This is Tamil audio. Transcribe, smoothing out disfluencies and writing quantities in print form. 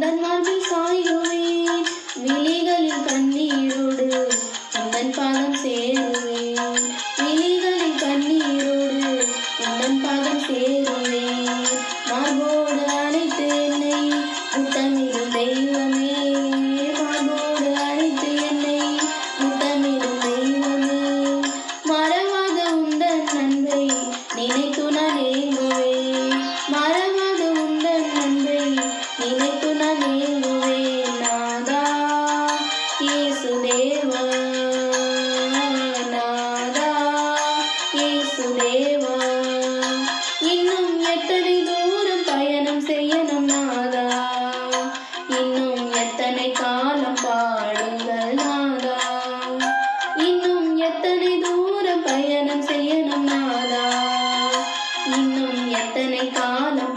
உந்தன் மார்பில் சாயுவேன், விழிகளில் கண்ணீரோடு உந்தன் பாதம் சேருவேன், விழிகளில் கண்ணீரோடு உந்தன் பாதம் சேருவேன். மார்போடு அழைத்து என்னை முத்தமிடும் தெய்வமே, மார்போடு அழைத்து என்னை முத்தமிடும் தெய்வமே. மறவாத உந்தன் அன்பை நினைத்து நான் ஏங்குவேன், மறவாத உந்தன் அன்பை நினைத்து நான் ஏங்குவேன். நாதா இயேசுதேவா, நாதா இயேசுதேவா, இன்னும் எத்தனை தூரம் பயணம் செய்யணும் நாதா, இன்னும் எத்தனை காலம் பாடுங்கள் நாதா, இன்னும் எத்தனை தூரம் பயணம் செய்யணும் நாதா, இன்னும் எத்தனை காலம்